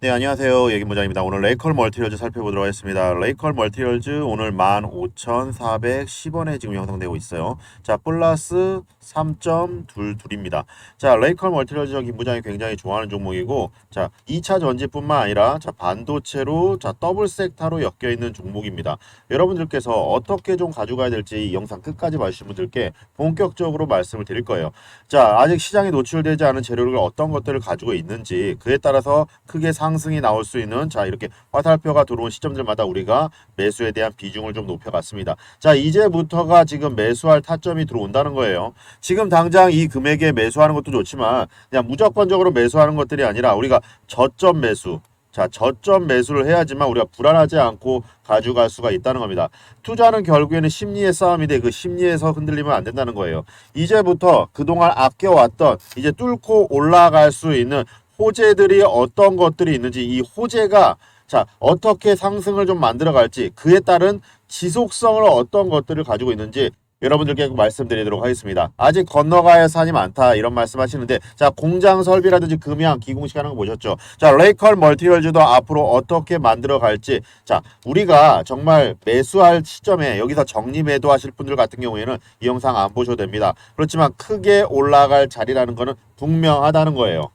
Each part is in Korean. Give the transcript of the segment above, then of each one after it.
네, 안녕하세요. 예기모장입니다. 오늘 레이컬 멀티리얼즈 살펴보도록 하겠습니다. 레이컬 멀티리얼즈 오늘 15,410원에 지금 형성되고 있어요. 자, 플러스 3.22입니다. 자, 레이컬 멀티리얼즈 김부장이 굉장히 좋아하는 종목이고, 자, 2차 전지뿐만 아니라 자, 반도체로 자, 더블 섹터로 엮여 있는 종목입니다. 여러분들께서 어떻게 좀 가져가야 될지 이 영상 끝까지 봐주신 분들께 본격적으로 말씀을 드릴 거예요. 자, 아직 시장에 노출되지 않은 재료를 어떤 것들을 가지고 있는지 그에 따라서 크게 상승이 나올 수 있는 자 이렇게 화살표가 들어온 시점들마다 우리가 매수에 대한 비중을 좀 높여갔습니다. 자 이제부터가 지금 매수할 타점이 들어온다는 거예요. 지금 당장 이 금액에 매수하는 것도 좋지만 그냥 무조건적으로 매수하는 것들이 아니라 우리가 저점 매수 자, 저점 매수를 해야지만 우리가 불안하지 않고 가져갈 수가 있다는 겁니다. 투자는 결국에는 심리의 싸움인데 그 심리에서 흔들리면 안 된다는 거예요. 이제부터 그동안 아껴왔던 이제 뚫고 올라갈 수 있는 호재들이 어떤 것들이 있는지 이 호재가 자 어떻게 상승을 좀 만들어 갈지 그에 따른 지속성을 어떤 것들을 가지고 있는지 여러분들께 말씀드리도록 하겠습니다. 아직 건너가야 할 산이 많다 이런 말씀하시는데 자 공장 설비라든지 금양 기공식 하는 거 보셨죠? 자 레이컬 멀티리얼즈도 앞으로 어떻게 만들어 갈지 자 우리가 정말 매수할 시점에 여기서 정리 매도하실 분들 같은 경우에는 이 영상 안 보셔도 됩니다. 그렇지만 크게 올라갈 자리라는 거는 분명하다는 거예요.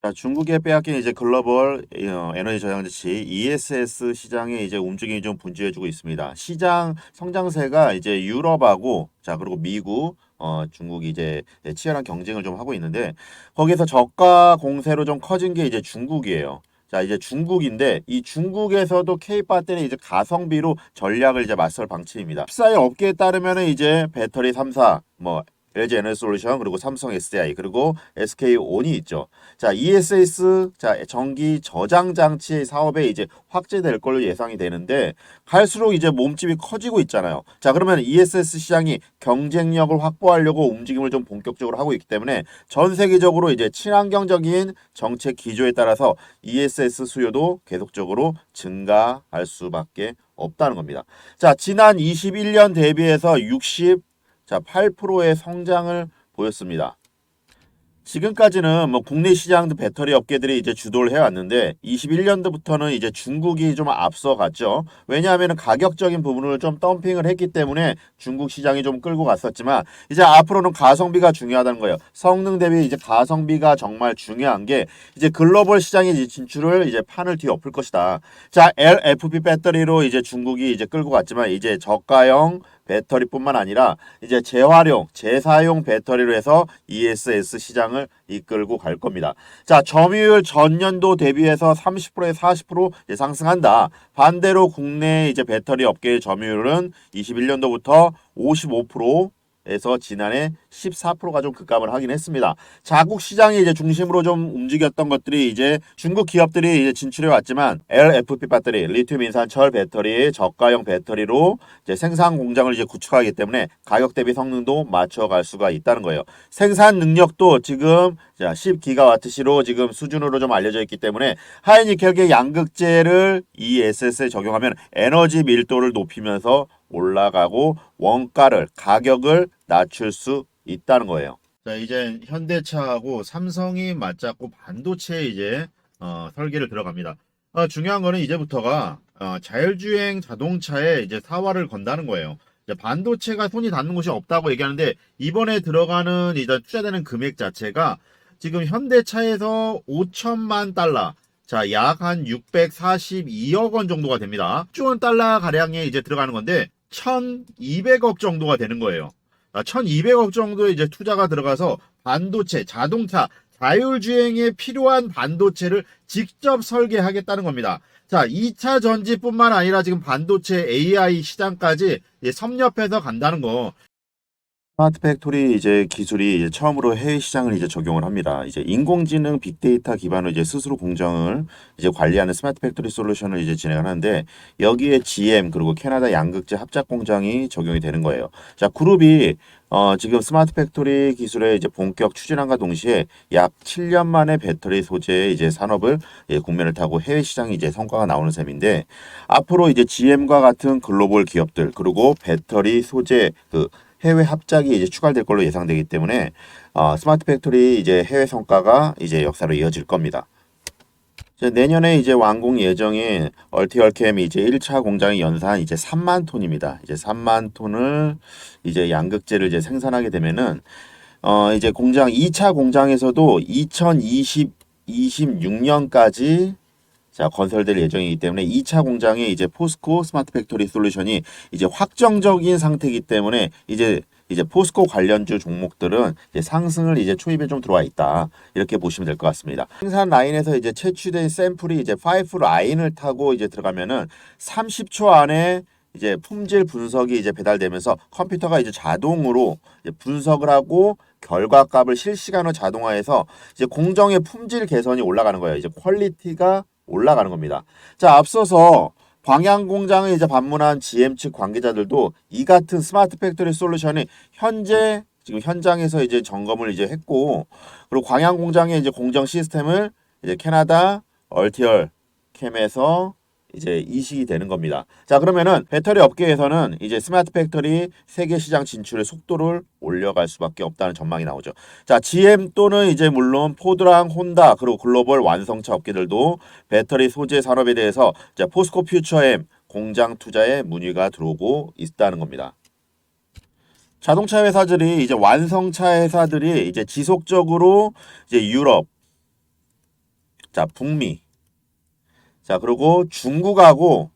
자, 중국에 빼앗긴 이제 글로벌 에너지 저장지치 ESS 시장의 이제 움직임이 좀 분주해지고 있습니다. 시장 성장세가 이제 유럽하고 자 그리고 미국 중국이 이제 치열한 경쟁을 좀 하고 있는데 거기서 저가 공세로 좀 커진 게 이제 중국이에요. 자 이제 중국인데 이 중국에서도 K 배터리 이제 가성비로 전략을 이제 맞설 방침입니다. 흡사의 업계에 따르면은 이제 배터리 3사 뭐 LG 에너지솔루션 그리고 삼성 SDI 그리고 SK온이 있죠. 자, ESS 자, 전기 저장 장치 사업에 이제 확대될 걸로 예상이 되는데 갈수록 이제 몸집이 커지고 있잖아요. 자, 그러면 ESS 시장이 경쟁력을 확보하려고 움직임을 좀 본격적으로 하고 있기 때문에 전 세계적으로 이제 친환경적인 정책 기조에 따라서 ESS 수요도 계속적으로 증가할 수밖에 없다는 겁니다. 자, 지난 21년 대비해서 8%의 성장을 보였습니다. 지금까지는 뭐 국내 시장도 배터리 업계들이 이제 주도를 해왔는데 21년도부터는 이제 중국이 좀 앞서갔죠. 왜냐하면 가격적인 부분을 좀 덤핑을 했기 때문에 중국 시장이 좀 끌고 갔었지만 이제 앞으로는 가성비가 중요하다는 거예요. 성능 대비 이제 가성비가 정말 중요한 게 이제 글로벌 시장에 진출을 이제 판을 뒤엎을 것이다. 자, LFP 배터리로 이제 중국이 이제 끌고 갔지만 이제 저가형 배터리뿐만 아니라 이제 재활용, 재사용 배터리로 해서 ESS 시장을 이끌고 갈 겁니다. 자, 점유율 전년도 대비해서 30%에 40% 상승한다. 반대로 국내 이제 배터리 업계의 점유율은 21년도부터 55% 에서 지난해 14%가 좀 급감을 하긴 했습니다. 자국 시장이 이제 중심으로 좀 움직였던 것들이 이제 중국 기업들이 이제 진출해 왔지만 LFP 배터리, 리튬 인산철 배터리의 저가형 배터리로 이제 생산 공장을 이제 구축하기 때문에 가격 대비 성능도 맞춰갈 수가 있다는 거예요. 생산 능력도 지금 10기가와트시로 지금 수준으로 좀 알려져 있기 때문에 하이니켈계 양극재를 이 SS에 적용하면 에너지 밀도를 높이면서 올라가고 원가를 가격을 낮출 수 있다는 거예요. 자 이제 현대차하고 삼성이 맞잡고 반도체에 이제 설계를 들어갑니다. 중요한 거는 이제부터가 자율주행 자동차에 이제 사활을 건다는 거예요. 이제 반도체가 손이 닿는 곳이 없다고 얘기하는데 이번에 들어가는 이제 투자되는 금액 자체가 지금 현대차에서 5천만 달러 자, 약 한 642억 원 정도가 됩니다. 1조 원 달러 가량에 이제 들어가는 건데 1,200억 정도가 되는 거예요. 1,200억 정도의 이제 투자가 들어가서 반도체, 자동차, 자율주행에 필요한 반도체를 직접 설계하겠다는 겁니다. 자, 2차 전지뿐만 아니라 지금 반도체 AI 시장까지 섭렵해서 간다는 거. 스마트 팩토리 이제 기술이 이제 처음으로 해외 시장을 이제 적용을 합니다. 이제 인공지능 빅데이터 기반으로 이제 스스로 공정을 이제 관리하는 스마트 팩토리 솔루션을 이제 진행을 하는데 여기에 GM 그리고 캐나다 양극재 합작 공장이 적용이 되는 거예요. 자, 그룹이 지금 스마트 팩토리 기술의 이제 본격 추진함과 동시에 약 7년 만에 배터리 소재의 이제 산업을 국면을 타고 해외 시장이 이제 성과가 나오는 셈인데 앞으로 이제 GM과 같은 글로벌 기업들 그리고 배터리 소재 해외 합작이 이제 추가될 걸로 예상되기 때문에 스마트 팩토리 이제 해외 성과가 이제 역사로 이어질 겁니다. 내년에 이제 완공 예정인 얼티얼캠이 이제 1차 공장이 연산 이제 3만 톤입니다. 이제 3만 톤을 이제 양극재를 이제 생산하게 되면은 이제 공장 2차 공장에서도 26년까지 자, 건설될 예정이기 때문에 2차 공장에 이제 포스코 스마트 팩토리 솔루션이 이제 확정적인 상태이기 때문에 이제 포스코 관련주 종목들은 이제 상승을 이제 초입에 좀 들어와 있다. 이렇게 보시면 될 것 같습니다. 생산 라인에서 이제 채취된 샘플이 이제 파이프 라인을 타고 이제 들어가면은 30초 안에 이제 품질 분석이 이제 배달되면서 컴퓨터가 이제 자동으로 이제 분석을 하고 결과값을 실시간으로 자동화해서 이제 공정의 품질 개선이 올라가는 거예요. 이제 퀄리티가 올라가는 겁니다. 자, 앞서서 광양 공장을 이제 방문한 GM 측 관계자들도 이 같은 스마트 팩토리 솔루션이 현재 지금 현장에서 이제 점검을 이제 했고, 그리고 광양 공장의 이제 공정 시스템을 이제 캐나다 얼티얼 캠에서 이제 이식이 되는 겁니다. 자, 그러면은 배터리 업계에서는 이제 스마트 팩토리 세계 시장 진출의 속도를 올려갈 수밖에 없다는 전망이 나오죠. 자, GM 또는 이제 물론 포드랑 혼다 그리고 글로벌 완성차 업계들도 배터리 소재 산업에 대해서 이제 포스코 퓨처엠 공장 투자에 문의가 들어오고 있다는 겁니다. 자동차 회사들이 이제 완성차 회사들이 이제 지속적으로 이제 유럽, 자, 북미, 자, 그리고 중국하고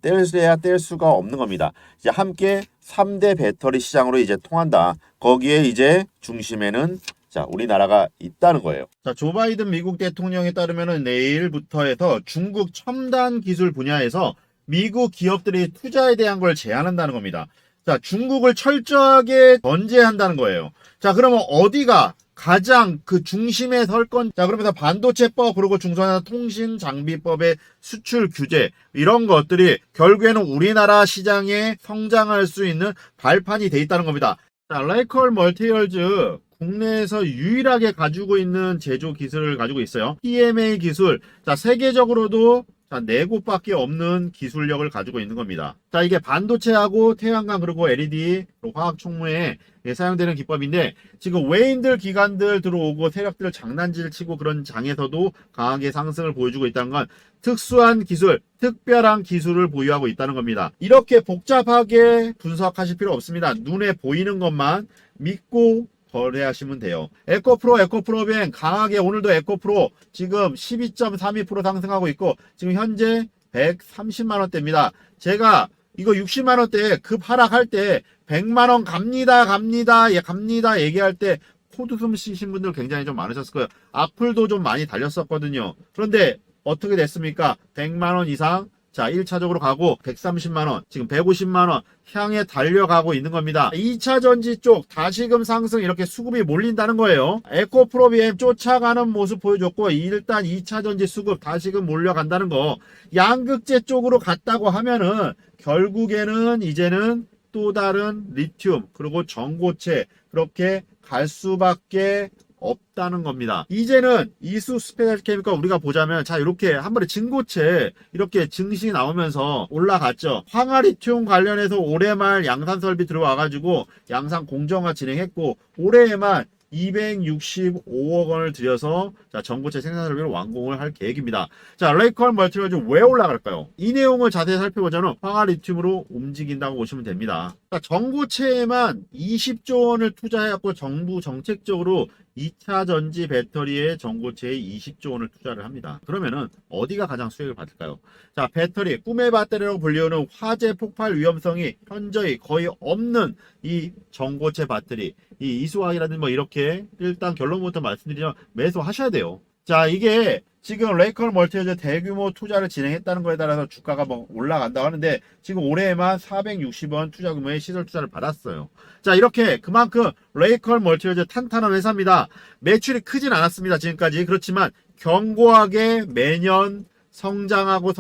뗄 수가 없는 겁니다. 이제 함께 3대 배터리 시장으로 이제 통한다. 거기에 이제 중심에는 자, 우리나라가 있다는 거예요. 자, 조 바이든 미국 대통령에 따르면은 내일부터 해서 중국 첨단 기술 분야에서 미국 기업들이 투자에 대한 걸 제한한다는 겁니다. 자, 중국을 철저하게 견제한다는 거예요. 자, 그러면 어디가 가장 그 중심에 설 건? 자, 그러면서 반도체법 그리고 중소형 통신 장비법의 수출 규제 이런 것들이 결국에는 우리나라 시장에 성장할 수 있는 발판이 돼 있다는 겁니다. 자, 레이컬 멀티얼즈 국내에서 유일하게 가지고 있는 제조 기술을 가지고 있어요. PMA 기술. 자, 세계적으로도 자, 4곳밖에 없는 기술력을 가지고 있는 겁니다. 자, 이게 반도체하고 태양광 그리고 LED 그리고 화학 총무에 사용되는 기법인데 지금 외인들 기관들 들어오고 세력들 장난질 치고 그런 장에서도 강하게 상승을 보여주고 있다는 건 특수한 기술, 특별한 기술을 보유하고 있다는 겁니다. 이렇게 복잡하게 분석하실 필요 없습니다. 눈에 보이는 것만 믿고 거래하시면 돼요. 에코프로뱅 강하게 오늘도 에코프로 지금 12.32% 상승하고 있고 지금 현재 130만원대입니다. 제가 이거 60만원대 급 하락할 때 100만원 갑니다 얘기할 때 코드숨 쉬신 분들 굉장히 좀 많으셨을 거예요. 악플도 좀 많이 달렸었거든요. 그런데 어떻게 됐습니까? 100만원 이상 자, 1차적으로 가고 130만원, 지금 150만원 향해 달려가고 있는 겁니다. 2차 전지 쪽 다시금 상승 이렇게 수급이 몰린다는 거예요. 에코프로비엠 쫓아가는 모습 보여줬고 일단 2차 전지 수급 다시금 몰려간다는 거. 양극재 쪽으로 갔다고 하면은 결국에는 이제는 또 다른 리튬 그리고 전고체 그렇게 갈 수밖에 없다는 겁니다. 이제는 이수 스페셜 케미컬 우리가 보자면 자 이렇게 한 번에 진고체 이렇게 증시 나오면서 올라갔죠. 황화리튬 관련해서 올해 말 양산 설비 들어와가지고 양산 공정화 진행했고 올해에만 265억 원을 들여서 자, 전고체 생산 설비를 완공을 할 계획입니다. 자, 레이컬 멀티얼즈 왜 올라갈까요? 이 내용을 자세히 살펴보자면 황화리튬으로 움직인다고 보시면 됩니다. 자, 전고체에만 20조 원을 투자해갖고 정부 정책적으로 2차 전지 배터리의 전고체에 20조 원을 투자를 합니다. 그러면은 어디가 가장 수익을 받을까요? 자, 배터리, 꿈의 배터리라고 불리우는 화재 폭발 위험성이 현저히 거의 없는 이 전고체 배터리, 이 이수화학이라든지 뭐 이렇게 일단 결론부터 말씀드리면 매수하셔야 돼요. 자, 이게 지금 레이컬 멀티얼즈 대규모 투자를 진행했다는 거에 따라서 주가가 뭐 올라간다고 하는데 지금 올해에만 460원 투자 규모의 시설 투자를 받았어요. 자, 이렇게 그만큼 레이컬 멀티얼즈 탄탄한 회사입니다. 매출이 크진 않았습니다. 지금까지. 그렇지만 견고하게 매년 성장하고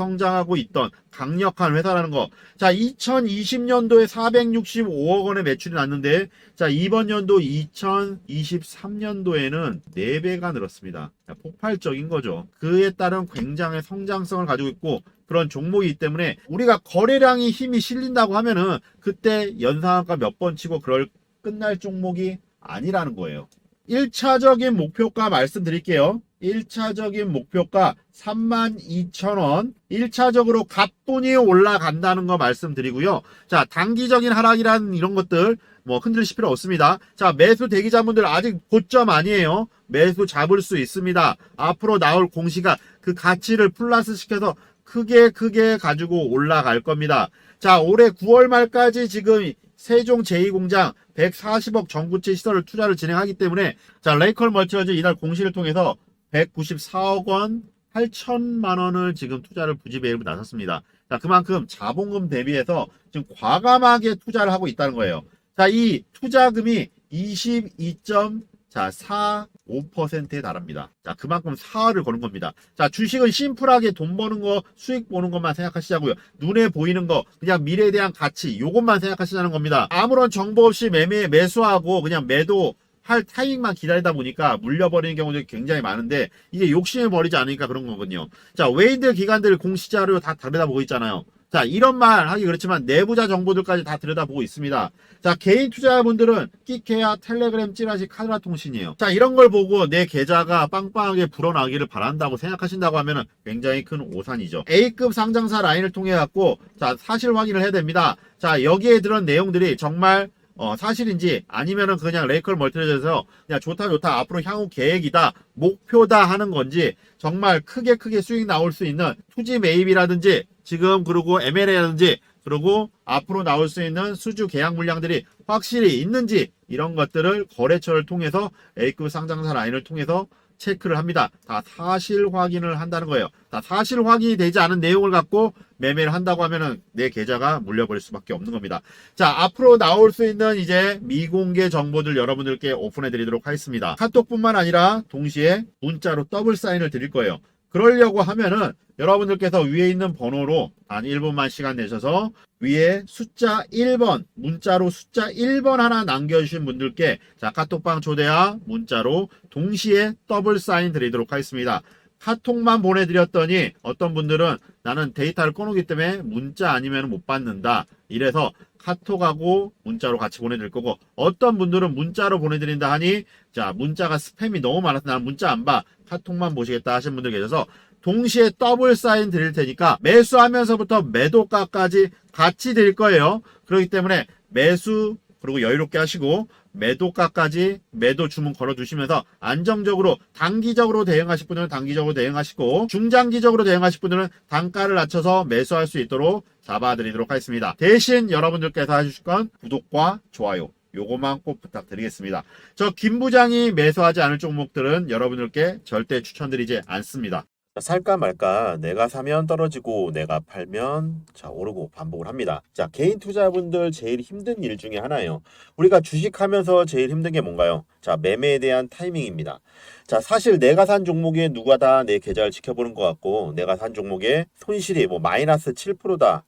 있던 강력한 회사라는 거. 자, 2020년도에 465억 원의 매출이 났는데 자, 이번 연도 2023년도에는 4배가 늘었습니다. 자, 폭발적인 거죠. 그에 따른 굉장히 성장성을 가지고 있고 그런 종목이기 때문에 우리가 거래량이 힘이 실린다고 하면은 그때 연상한가 몇 번 치고 그럴 끝날 종목이 아니라는 거예요. 1차적인 목표가 말씀드릴게요. 1차적인 목표가 32,000원. 1차적으로 가뿐히 올라간다는 거 말씀드리고요. 자, 단기적인 하락이란 이런 것들 뭐 흔들리실 필요 없습니다. 자, 매수 대기자분들 아직 고점 아니에요. 매수 잡을 수 있습니다. 앞으로 나올 공시가 그 가치를 플러스 시켜서 크게 가지고 올라갈 겁니다. 자, 올해 9월 말까지 지금 세종 제2공장 140억 전구체 시설을 투자를 진행하기 때문에 자, 레이컬 멀티러즈 이날 공시를 통해서 194억 원 8천만 원을 지금 투자를 부지 매입을 나섰습니다. 자, 그만큼 자본금 대비해서 지금 과감하게 투자를 하고 있다는 거예요. 자, 이 투자금이 22.45%에 달합니다. 자, 그만큼 사활을 거는 겁니다. 자, 주식은 심플하게 돈 버는 거, 수익 보는 것만 생각하시자고요. 눈에 보이는 거, 그냥 미래에 대한 가치, 요것만 생각하시자는 겁니다. 아무런 정보 없이 매수하고 그냥 매도 할 타이밍만 기다리다 보니까 물려버리는 경우들이 굉장히 많은데 이게 욕심을 버리지 않으니까 그런 거거든요. 자, 외인들 기관들 공시자료 다 들여다보고 있잖아요. 자, 이런 말 하기 그렇지만 내부자 정보들까지 다 들여다보고 있습니다. 자, 개인 투자자분들은 끼케야, 텔레그램, 찌라시, 카드라 통신이에요. 자, 이런 걸 보고 내 계좌가 빵빵하게 불어나기를 바란다고 생각하신다고 하면 굉장히 큰 오산이죠. A급 상장사 라인을 통해 갖고 자, 사실 확인을 해야 됩니다. 자, 여기에 들은 내용들이 정말 사실인지 아니면은 그냥 레이컬 멀티러즈에서 그냥 좋다 앞으로 향후 계획이다 목표다 하는 건지 정말 크게 수익 나올 수 있는 투지 매입이라든지 지금 그리고 MLA라든지 그리고 앞으로 나올 수 있는 수주 계약 물량들이 확실히 있는지 이런 것들을 거래처를 통해서 A급 상장사 라인을 통해서 체크를 합니다. 다 사실 확인을 한다는 거예요. 다 사실 확인이 되지 않은 내용을 갖고 매매를 한다고 하면은 내 계좌가 물려버릴 수밖에 없는 겁니다. 자, 앞으로 나올 수 있는 이제 미공개 정보들 여러분들께 오픈해 드리도록 하겠습니다. 카톡뿐만 아니라 동시에 문자로 더블 사인을 드릴 거예요. 그러려고 하면은 여러분들께서 위에 있는 번호로 단 1분만 시간 내셔서 위에 숫자 1번 문자로 숫자 1번 하나 남겨주신 분들께 자, 카톡방 초대와 문자로 동시에 더블 사인 드리도록 하겠습니다. 카톡만 보내드렸더니 어떤 분들은 나는 데이터를 꺼놓기 때문에 문자 아니면 못 받는다 이래서 카톡하고 문자로 같이 보내드릴 거고 어떤 분들은 문자로 보내드린다 하니 자, 문자가 스팸이 너무 많아서 나는 문자 안 봐 카톡만 보시겠다 하시는 분들 계셔서 동시에 더블 사인 드릴 테니까 매수하면서부터 매도가까지 같이 드릴 거예요. 그렇기 때문에 매수 그리고 여유롭게 하시고 매도가까지 매도 주문 걸어두시면서 안정적으로 단기적으로 대응하실 분들은 단기적으로 대응하시고 중장기적으로 대응하실 분들은 단가를 낮춰서 매수할 수 있도록 잡아드리도록 하겠습니다. 대신 여러분들께서 해주실 건 구독과 좋아요 요거만 꼭 부탁드리겠습니다. 저 김 부장이 매수하지 않을 종목들은 여러분들께 절대 추천드리지 않습니다. 살까 말까 내가 사면 떨어지고 내가 팔면 자 오르고 반복을 합니다. 자, 개인 투자분들 제일 힘든 일 중에 하나예요. 우리가 주식하면서 제일 힘든 게 뭔가요? 자, 매매에 대한 타이밍입니다. 자, 사실 내가 산 종목에 누가 다 내 계좌를 지켜보는 것 같고 내가 산 종목에 손실이 뭐 마이너스 7%다.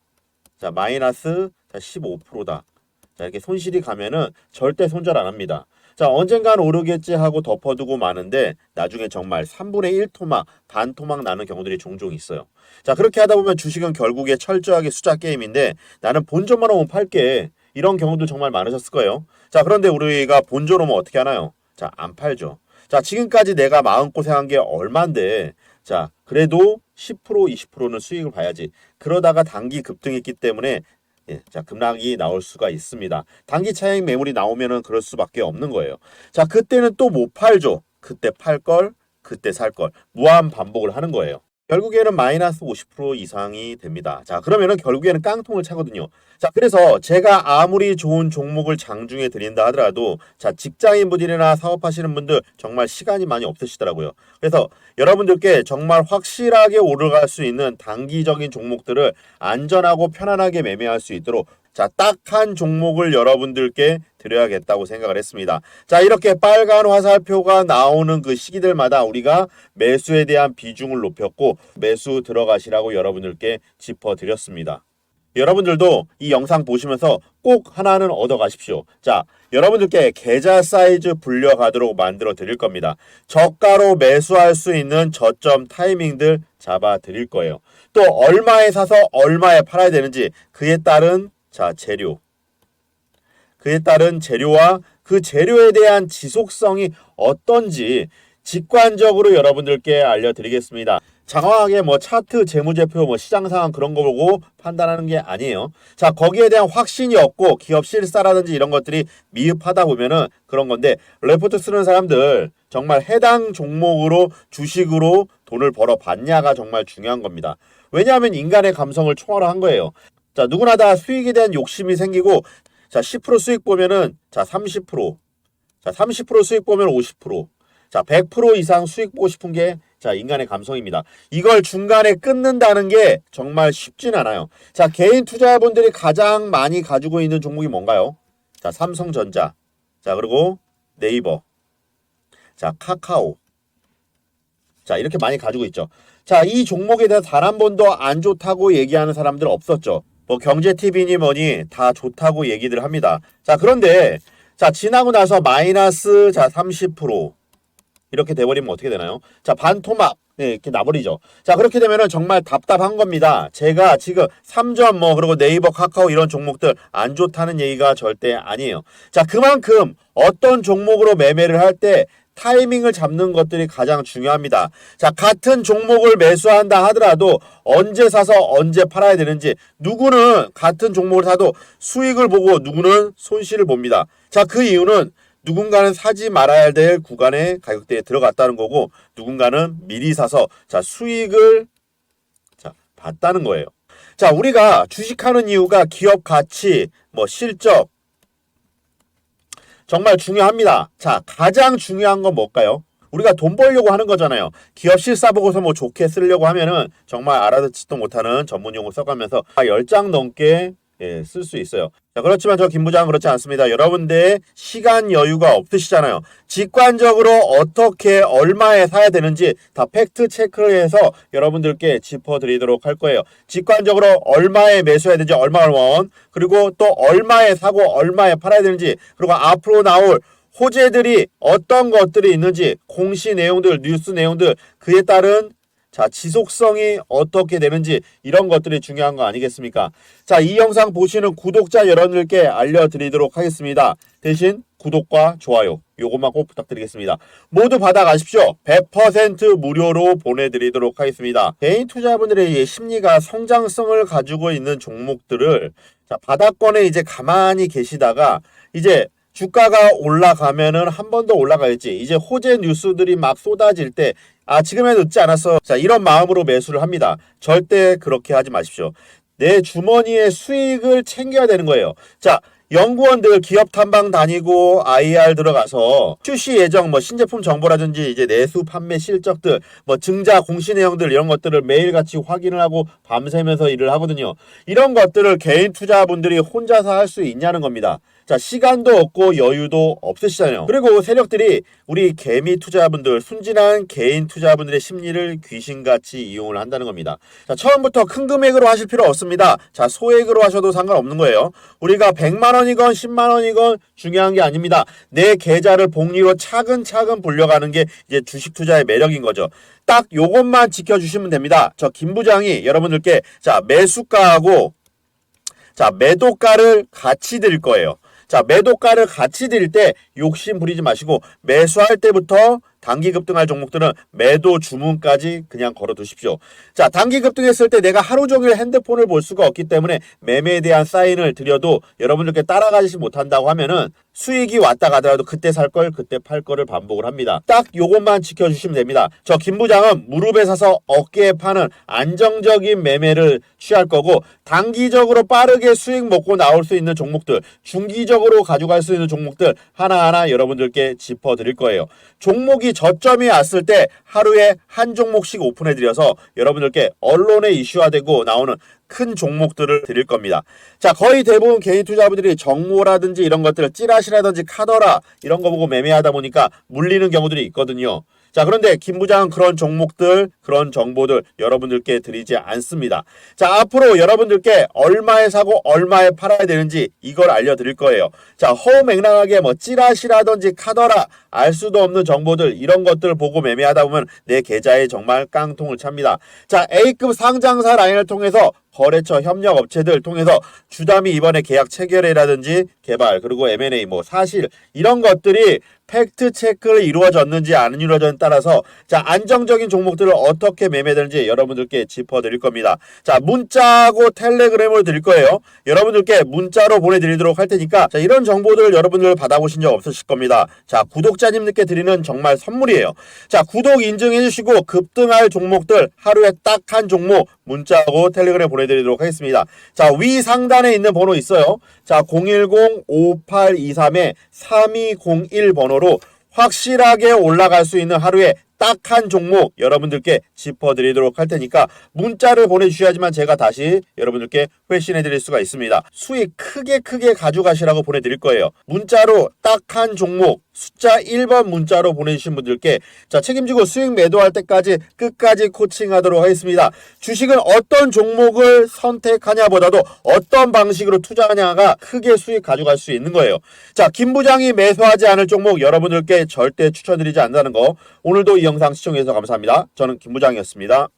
자, 마이너스 15%다. 자, 이렇게 손실이 가면은 절대 손절 안 합니다. 자, 언젠간 오르겠지 하고 덮어두고 마는데 나중에 정말 3분의 1 토막, 반 토막 나는 경우들이 종종 있어요. 자, 그렇게 하다 보면 주식은 결국에 철저하게 숫자 게임인데 나는 본전만 오면 팔게. 이런 경우도 정말 많으셨을 거예요. 자, 그런데 우리가 본전 오면 어떻게 하나요? 자, 안 팔죠. 자, 지금까지 내가 마음고생한 게 얼만데 자, 그래도 10% 20%는 수익을 봐야지. 그러다가 단기 급등했기 때문에 예, 자, 급락이 나올 수가 있습니다. 단기 차익 매물이 나오면은 그럴 수밖에 없는 거예요. 자, 그때는 또 못 팔죠. 그때 팔 걸, 그때 살 걸. 무한 반복을 하는 거예요. 결국에는 마이너스 50% 이상이 됩니다. 자, 그러면은 결국에는 깡통을 차거든요. 자, 그래서 제가 아무리 좋은 종목을 장중에 드린다 하더라도 자, 직장인분들이나 사업하시는 분들 정말 시간이 많이 없으시더라고요. 그래서 여러분들께 정말 확실하게 오르갈 수 있는 단기적인 종목들을 안전하고 편안하게 매매할 수 있도록 자, 딱 한 종목을 여러분들께 드려야겠다고 생각을 했습니다. 자, 이렇게 빨간 화살표가 나오는 그 시기들마다 우리가 매수에 대한 비중을 높였고 매수 들어가시라고 여러분들께 짚어드렸습니다. 여러분들도 이 영상 보시면서 꼭 하나는 얻어 가십시오. 자, 여러분들께 계좌 사이즈 불려가도록 만들어 드릴 겁니다. 저가로 매수할 수 있는 저점 타이밍들 잡아 드릴 거예요. 또 얼마에 사서 얼마에 팔아야 되는지 그에 따른 자, 재료. 그에 따른 재료와 그 재료에 대한 지속성이 어떤지 직관적으로 여러분들께 알려드리겠습니다. 장황하게 뭐 차트, 재무제표, 뭐 시장 상황 그런 거 보고 판단하는 게 아니에요. 자, 거기에 대한 확신이 없고 기업 실사라든지 이런 것들이 미흡하다 보면은 그런 건데, 레포트 쓰는 사람들 정말 해당 종목으로 주식으로 돈을 벌어 봤냐가 정말 중요한 겁니다. 왜냐하면 인간의 감성을 초월한 거예요. 자, 누구나 다 수익에 대한 욕심이 생기고, 자, 10% 수익 보면은 자, 30%, 자, 30% 수익 보면 50%, 자, 100% 이상 수익 보고 싶은 게 자, 인간의 감성입니다. 이걸 중간에 끊는다는 게 정말 쉽진 않아요. 자, 개인 투자자분들이 가장 많이 가지고 있는 종목이 뭔가요? 자, 삼성전자. 자, 그리고 네이버. 자, 카카오. 자, 이렇게 많이 가지고 있죠. 자, 이 종목에 대해서 단 한 번도 안 좋다고 얘기하는 사람들 없었죠. 뭐 경제TV니 뭐니 다 좋다고 얘기들 합니다. 자, 그런데 자, 지나고 나서 마이너스 자, 30% 이렇게 돼버리면 어떻게 되나요? 자, 반토막 네, 이렇게 나버리죠. 자, 그렇게 되면은 정말 답답한 겁니다. 제가 지금 3점 뭐 그리고 네이버, 카카오 이런 종목들 안 좋다는 얘기가 절대 아니에요. 자, 그만큼 어떤 종목으로 매매를 할 때 타이밍을 잡는 것들이 가장 중요합니다. 자, 같은 종목을 매수한다 하더라도 언제 사서 언제 팔아야 되는지, 누구는 같은 종목을 사도 수익을 보고 누구는 손실을 봅니다. 자, 그 이유는 누군가는 사지 말아야 될 구간의 가격대에 들어갔다는 거고, 누군가는 미리 사서 자, 수익을 자, 봤다는 거예요. 자, 우리가 주식하는 이유가 기업 가치, 뭐 실적 정말 중요합니다. 자, 가장 중요한 건 뭘까요? 우리가 돈 벌려고 하는 거잖아요. 기업 실사 보고서 뭐 좋게 쓰려고 하면은 정말 알아듣지도 못하는 전문 용어 써가면서 10장 넘게 쓸 수 있어요. 자, 그렇지만 저 김 부장은 그렇지 않습니다. 여러분들 시간 여유가 없으시잖아요. 직관적으로 어떻게 얼마에 사야 되는지 다 팩트 체크해서 여러분들께 짚어드리도록 할 거예요. 직관적으로 얼마에 매수해야 되는지 얼마 원, 그리고 또 얼마에 사고 얼마에 팔아야 되는지, 그리고 앞으로 나올 호재들이 어떤 것들이 있는지, 공시 내용들, 뉴스 내용들, 그에 따른 자, 지속성이 어떻게 되는지 이런 것들이 중요한 거 아니겠습니까? 자, 이 영상 보시는 구독자 여러분들께 알려드리도록 하겠습니다. 대신 구독과 좋아요 요것만 꼭 부탁드리겠습니다. 모두 받아가십시오. 100% 무료로 보내드리도록 하겠습니다. 개인 투자자분들의 심리가 성장성을 가지고 있는 종목들을 자, 바닥권에 이제 가만히 계시다가 이제 주가가 올라가면은 한 번 더 올라가겠지. 이제 호재 뉴스들이 막 쏟아질 때 지금에 늦지 않았어. 자, 이런 마음으로 매수를 합니다. 절대 그렇게 하지 마십시오. 내 주머니의 수익을 챙겨야 되는 거예요. 자, 연구원들 기업 탐방 다니고 IR 들어가서 출시 예정 뭐 신제품 정보라든지 이제 내수 판매 실적들 뭐 증자 공시 내용들 이런 것들을 매일같이 확인을 하고 밤새면서 일을 하거든요. 이런 것들을 개인 투자분들이 혼자서 할 수 있냐는 겁니다. 자, 시간도 없고 여유도 없으시잖아요. 그리고 세력들이 우리 개미 투자분들, 순진한 개인 투자분들의 심리를 귀신같이 이용을 한다는 겁니다. 자, 처음부터 큰 금액으로 하실 필요 없습니다. 자, 소액으로 하셔도 상관없는 거예요. 우리가 100만 원이건 10만 원이건 중요한 게 아닙니다. 내 계좌를 복리로 차근차근 불려가는 게 이제 주식 투자의 매력인 거죠. 딱 요것만 지켜주시면 됩니다. 저 김 부장이 여러분들께 자, 매수가하고 자, 매도가를 같이 드릴 거예요. 자, 매도가를 같이 드릴 때 욕심 부리지 마시고 매수할 때부터 단기 급등할 종목들은 매도 주문까지 그냥 걸어 두십시오. 자, 단기 급등했을 때 내가 하루 종일 핸드폰을 볼 수가 없기 때문에 매매에 대한 사인을 드려도 여러분들께 따라가지 못한다고 하면은 수익이 왔다 가더라도 그때 살 걸 그때 팔 거를 반복을 합니다. 딱 요것만 지켜주시면 됩니다. 저 김 부장은 무릎에 사서 어깨에 파는 안정적인 매매를 취할 거고, 단기적으로 빠르게 수익 먹고 나올 수 있는 종목들, 중기적으로 가져갈 수 있는 종목들 하나하나 여러분들께 짚어드릴 거예요. 종목이 저점이 왔을 때 하루에 한 종목씩 오픈해드려서 여러분들께 언론에 이슈화되고 나오는 큰 종목들을 드릴 겁니다. 자, 거의 대부분 개인 투자분들이 정모라든지 이런 것들을 찌라시라든지 카더라 이런 거 보고 매매하다 보니까 물리는 경우들이 있거든요. 자, 그런데 김 부장은 그런 종목들, 그런 정보들 여러분들께 드리지 않습니다. 자, 앞으로 여러분들께 얼마에 사고 얼마에 팔아야 되는지 이걸 알려드릴 거예요. 자, 허무맹랑하게 뭐 찌라시라든지 카더라 알 수도 없는 정보들 이런 것들 보고 매매하다 보면 내 계좌에 정말 깡통을 찹니다. 자, A급 상장사 라인을 통해서 거래처 협력 업체들 통해서 주담이 이번에 계약 체결이라든지 개발 그리고 M&A 뭐 사실 이런 것들이 팩트 체크를 이루어졌는지 안 이루어졌는지 따라서 자 안정적인 종목들을 어떻게 매매되는지 여러분들께 짚어드릴 겁니다. 자 문자하고 텔레그램으로 드릴 거예요. 여러분들께 문자로 보내드리도록 할 테니까 자 이런 정보들 여러분들 받아보신 적 없으실 겁니다. 자 구독자님들께 드리는 정말 선물이에요. 자 구독 인증해 주시고 급등할 종목들 하루에 딱 한 종목 문자하고 텔레그램 보내드리도록 하겠습니다. 자 위 상단에 있는 번호 있어요. 자 010-5823-3201 번호로 확실하게 올라갈 수 있는 하루에 딱 한 종목 여러분들께 짚어드리도록 할 테니까 문자를 보내주셔야지만 제가 다시 여러분들께 회신해드릴 수가 있습니다. 수익 크게 가져가시라고 보내드릴 거예요. 문자로 딱 한 종목 숫자 1번 문자로 보내주신 분들께 자 책임지고 수익 매도할 때까지 끝까지 코칭하도록 하겠습니다. 주식은 어떤 종목을 선택하냐 보다도 어떤 방식으로 투자하냐가 크게 수익 가져갈 수 있는 거예요. 자 김 부장이 매수하지 않을 종목 여러분들께 절대 추천드리지 않는다는 거 오늘도 이 영상 시청해주셔서 감사합니다. 저는 김 부장이었습니다.